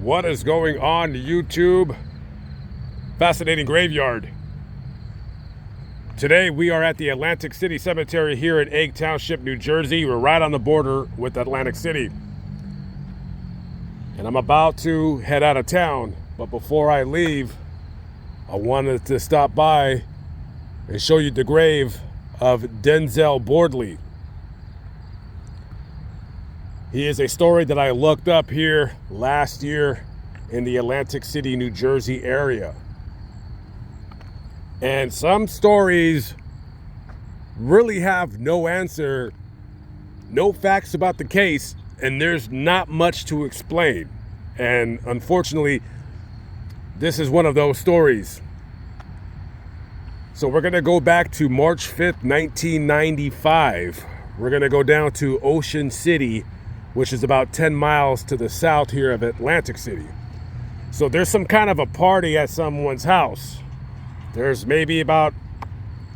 What is going on YouTube? Fascinating graveyard. Today we are at the Atlantic City Cemetery here in Egg Township, New Jersey. We're right on the border with Atlantic City. And I'm about to head out of town, but before I leave, I wanted to stop by and show you the grave of Denzel Bordley. He is a story that I looked up here last year in the Atlantic City, New Jersey area. And some stories really have no answer, no facts about the case, and there's not much to explain. And unfortunately, this is one of those stories. So we're gonna go back to March 5th, 1995. We're gonna go down to Ocean City, which is about 10 miles to the south here of Atlantic City. So there's some kind of a party at someone's house. There's maybe about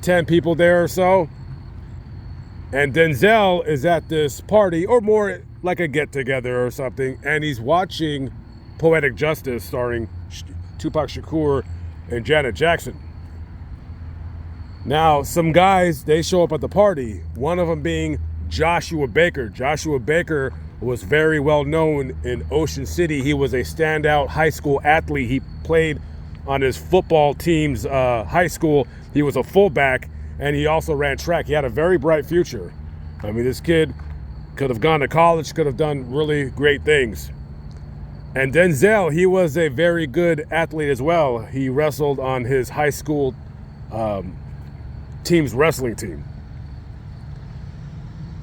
10 people there or so. And Denzel is at this party, or more like a get-together or something, and he's watching Poetic Justice starring Tupac Shakur and Janet Jackson. Now, some guys, they show up at the party, one of them being Joshua Baker. Joshua Baker was very well known in Ocean City. He was a standout high school athlete. He played on his football team's high school. He was a fullback, and he also ran track. He had a very bright future. I mean, this kid could have gone to college, could have done really great things. And Denzel, he was a very good athlete as well. He wrestled on his high school team's wrestling team.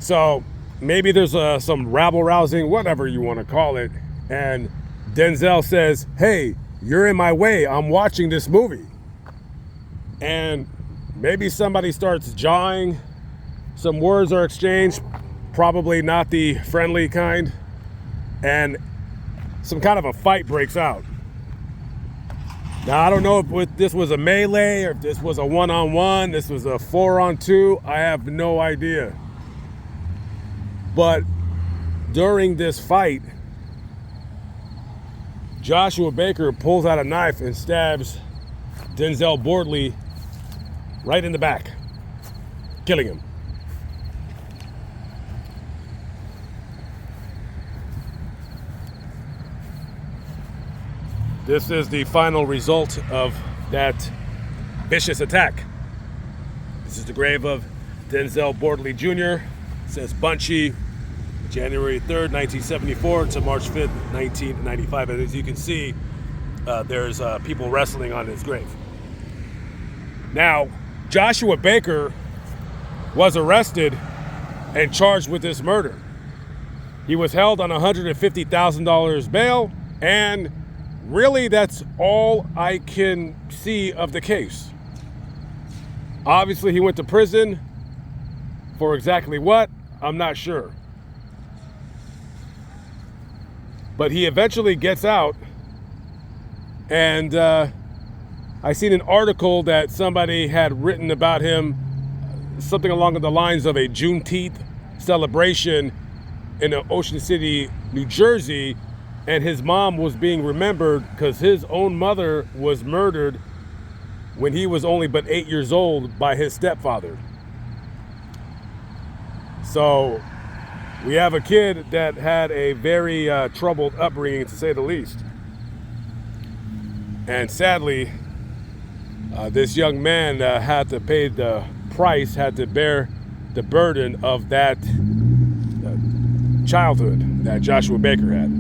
So maybe there's some rabble-rousing, whatever you want to call it. And Denzel says, hey, you're in my way. I'm watching this movie. And maybe somebody starts jawing. Some words are exchanged, probably not the friendly kind. And some kind of a fight breaks out. Now, I don't know if this was a melee or if this was a one-on-one, this was a 4-on-2. I have no idea. But during this fight, Joshua Baker pulls out a knife and stabs Denzel Bordley right in the back, killing him. This is the final result of that vicious attack. This is the grave of Denzel Bordley Jr. It says Bunchy, January 3rd, 1974 to March 5th, 1995. And as you can see, there's people wrestling on his grave. Now, Joshua Baker was arrested and charged with this murder. He was held on $150,000 bail, and really that's all I can see of the case. Obviously, he went to prison for exactly what, I'm not sure. But he eventually gets out, and I seen an article that somebody had written about him, something along the lines of a Juneteenth celebration in Ocean City, New Jersey, and his mom was being remembered because his own mother was murdered when he was only but 8 years old by his stepfather. So we have a kid that had a very troubled upbringing, to say the least. And sadly, this young man had to pay the price, had to bear the burden of that childhood that Joshua Baker had.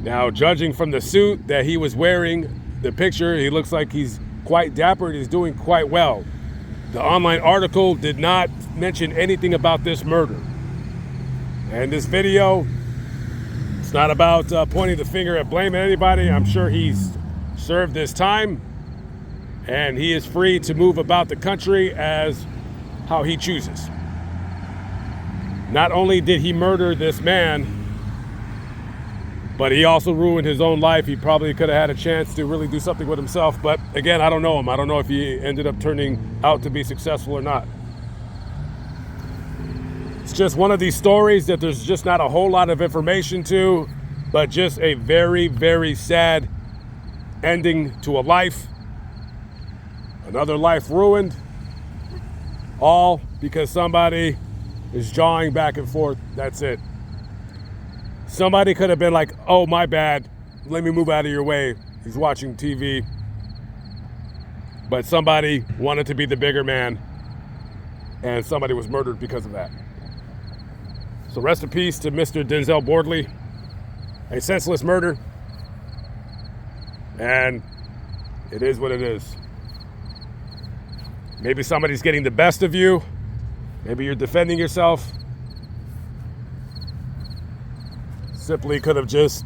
Now, judging from the suit that he was wearing, the picture, he looks like he's quite dapper and he's doing quite well. The online article did not mention anything about this murder. And this video, it's not about pointing the finger at blaming anybody. I'm sure he's served his time and he is free to move about the country as how he chooses. Not only did he murder this man, but he also ruined his own life. He probably could have had a chance to really do something with himself. But again, I don't know him. I don't know if he ended up turning out to be successful or not. It's just one of these stories that there's just not a whole lot of information to. but just a very, very sad ending to a life. Another life ruined, all because somebody is jawing back and forth. That's it. Somebody could have been like, oh, my bad, let me move out of your way. He's watching TV. But somebody wanted to be the bigger man, and somebody was murdered because of that. So rest in peace to Mr. Denzel Bordley. A senseless murder. And it is what it is. Maybe somebody's getting the best of you. Maybe you're defending yourself. Simply could have just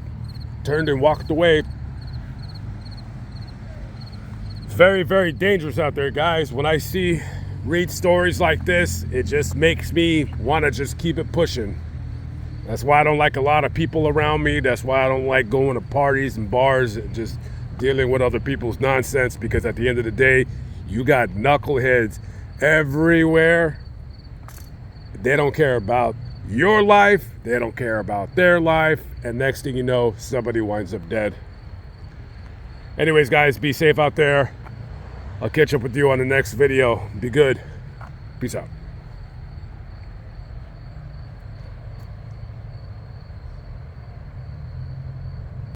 turned and walked away. It's very, very dangerous out there, guys. When I read stories like this, it just makes me want to just keep it pushing. That's why I don't like a lot of people around me. That's why I don't like going to parties and bars and just dealing with other people's nonsense, because at the end of the day, you got knuckleheads everywhere. They don't care about your life. They don't care about their life. And next thing you know, somebody winds up dead. Anyways, guys, be safe out there. I'll catch up with you on the next video. Be good. Peace out.